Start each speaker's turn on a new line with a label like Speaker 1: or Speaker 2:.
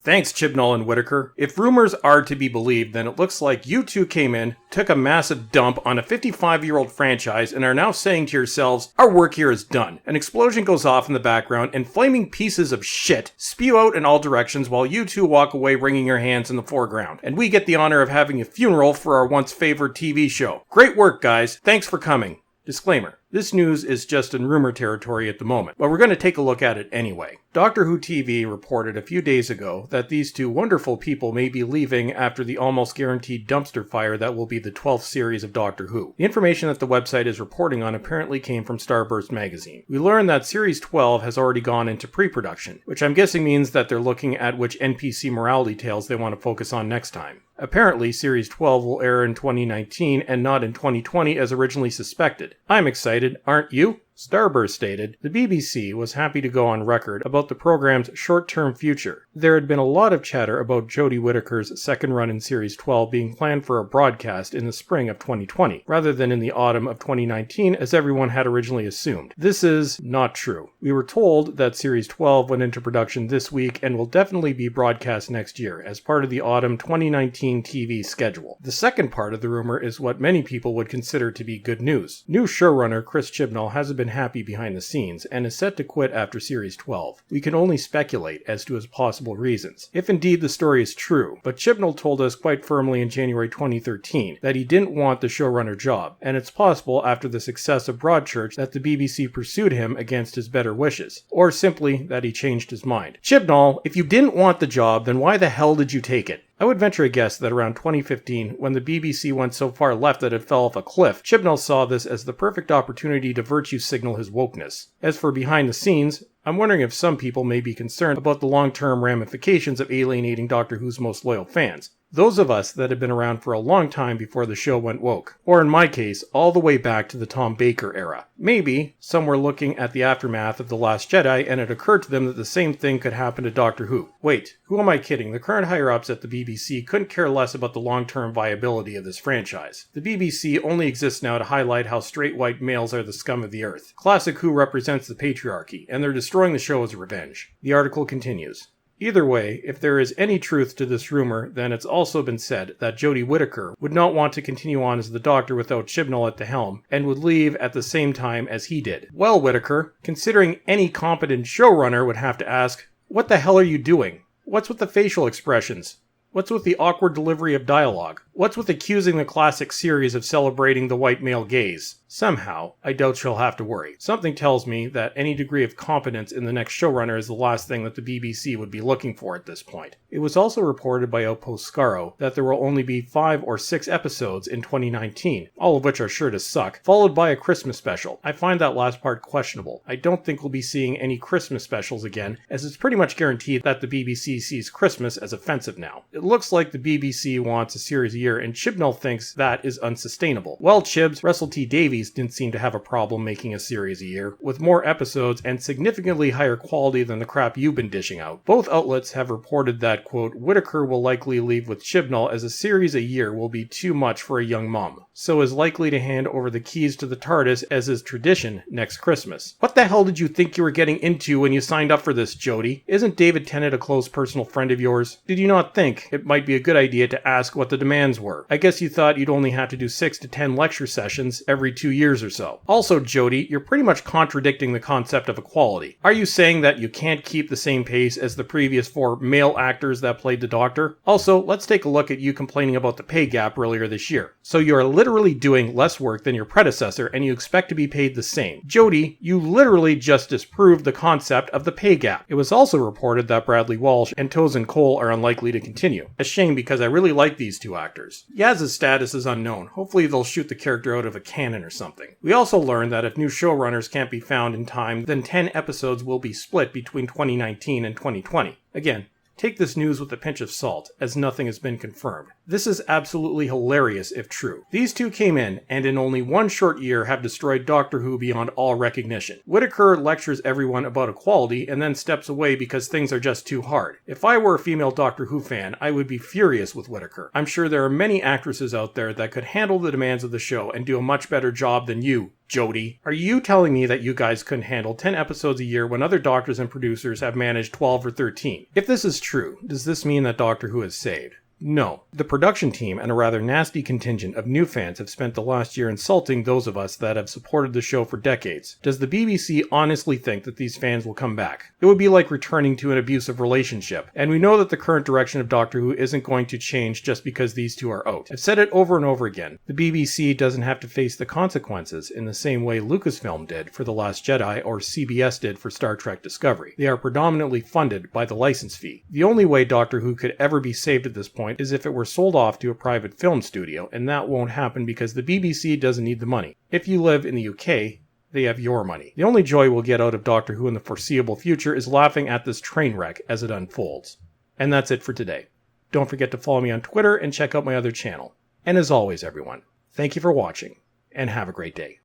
Speaker 1: Thanks, Chibnall and Whittaker. If rumors are to be believed, then it looks like you two came in, took a massive dump on a 55-year-old franchise, and are now saying to yourselves, our work here is done. An explosion goes off in the background, and flaming pieces of shit spew out in all directions while you two walk away wringing your hands in the foreground. And we get the honor of having a funeral for our once favored TV show. Great work, guys. Thanks for coming. Disclaimer. This news is just in rumor territory at the moment, but we're going to take a look at it anyway. Doctor Who TV reported a few days ago that these two wonderful people may be leaving after the almost guaranteed dumpster fire that will be the 12th series of Doctor Who. The information that the website is reporting on apparently came from Starburst magazine. We learned that Series 12 has already gone into pre-production, which I'm guessing means that they're looking at which NPC morality tales they want to focus on next time. Apparently, Series 12 will air in 2019 and not in 2020 as originally suspected. I'm excited, aren't you? Starburst stated, the BBC was happy to go on record about the program's short-term future. There had been a lot of chatter about Jodie Whittaker's second run in Series 12 being planned for a broadcast in the spring of 2020, rather than in the autumn of 2019 as everyone had originally assumed. This is not true. We were told that Series 12 went into production this week and will definitely be broadcast next year as part of the autumn 2019 TV schedule. The second part of the rumor is what many people would consider to be good news. New showrunner Chris Chibnall hasn't been happy behind the scenes and is set to quit after Series 12. We can only speculate as to his possible reasons, if indeed the story is true, but Chibnall told us quite firmly in January 2013 that he didn't want the showrunner job, and it's possible after the success of Broadchurch that the BBC pursued him against his better wishes, or simply that he changed his mind. Chibnall, if you didn't want the job, then why the hell did you take it? I would venture a guess that around 2015, when the BBC went so far left that it fell off a cliff, Chibnall saw this as the perfect opportunity to virtue signal his wokeness. As for behind the scenes, I'm wondering if some people may be concerned about the long-term ramifications of alienating Doctor Who's most loyal fans. Those of us that have been around for a long time before the show went woke. Or in my case, all the way back to the Tom Baker era. Maybe some were looking at the aftermath of The Last Jedi and it occurred to them that the same thing could happen to Doctor Who. Wait, who am I kidding? The current higher-ups at the BBC couldn't care less about the long-term viability of this franchise. The BBC only exists now to highlight how straight white males are the scum of the earth. Classic Who represents the patriarchy, and they're destroying the show as revenge. The article continues. Either way, if there is any truth to this rumor, then it's also been said that Jodie Whittaker would not want to continue on as the Doctor without Chibnall at the helm, and would leave at the same time as he did. Well, Whittaker, considering any competent showrunner would have to ask, what the hell are you doing? What's with the facial expressions? What's with the awkward delivery of dialogue? What's with accusing the classic series of celebrating the white male gaze? Somehow, I doubt she'll have to worry. Something tells me that any degree of competence in the next showrunner is the last thing that the BBC would be looking for at this point. It was also reported by Outpost Scarrow that there will only be 5 or 6 episodes in 2019, all of which are sure to suck, followed by a Christmas special. I find that last part questionable. I don't think we'll be seeing any Christmas specials again, as it's pretty much guaranteed that the BBC sees Christmas as offensive now. It looks like the BBC wants a series a year, and Chibnall thinks that is unsustainable. Well, Chibs, Russell T Davies didn't seem to have a problem making a series a year, with more episodes and significantly higher quality than the crap you've been dishing out. Both outlets have reported that, quote, Whittaker will likely leave with Chibnall as a series a year will be too much for a young mom, so is likely to hand over the keys to the TARDIS as is tradition next Christmas. What the hell did you think you were getting into when you signed up for this, Jodie? Isn't David Tennant a close personal friend of yours? Did you not think it might be a good idea to ask what the demands were? I guess you thought you'd only have to do 6 to 10 lecture sessions every 2 years or so. Also, Jodie, you're pretty much contradicting the concept of equality. Are you saying that you can't keep the same pace as the previous 4 male actors that played the Doctor? Also, let's take a look at you complaining about the pay gap earlier this year. So you are literally doing less work than your predecessor and you expect to be paid the same. Jodie, you literally just disproved the concept of the pay gap. It was also reported that Bradley Walsh and Tosin Cole are unlikely to continue. A shame because I really like these two actors. Yaz's status is unknown. Hopefully they'll shoot the character out of a cannon or something. We also learned that if new showrunners can't be found in time, then 10 episodes will be split between 2019 and 2020. Again, take this news with a pinch of salt, as nothing has been confirmed. This is absolutely hilarious if true. These two came in, and in only one short year have destroyed Doctor Who beyond all recognition. Whittaker lectures everyone about equality and then steps away because things are just too hard. If I were a female Doctor Who fan, I would be furious with Whittaker. I'm sure there are many actresses out there that could handle the demands of the show and do a much better job than you, Jodie, are you telling me that you guys couldn't handle 10 episodes a year when other doctors and producers have managed 12 or 13? If this is true, does this mean that Doctor Who is saved? No. The production team and a rather nasty contingent of new fans have spent the last year insulting those of us that have supported the show for decades. Does the BBC honestly think that these fans will come back? It would be like returning to an abusive relationship, and we know that the current direction of Doctor Who isn't going to change just because these two are out. I've said it over and over again. The BBC doesn't have to face the consequences in the same way Lucasfilm did for The Last Jedi or CBS did for Star Trek Discovery. They are predominantly funded by the license fee. The only way Doctor Who could ever be saved at this point is if it were sold off to a private film studio, and that won't happen because the BBC doesn't need the money. If you live in the UK, they have your money. The only joy we'll get out of Doctor Who in the foreseeable future is laughing at this train wreck as it unfolds. And that's it for today. Don't forget to follow me on Twitter and check out my other channel. And as always, everyone, thank you for watching, and have a great day.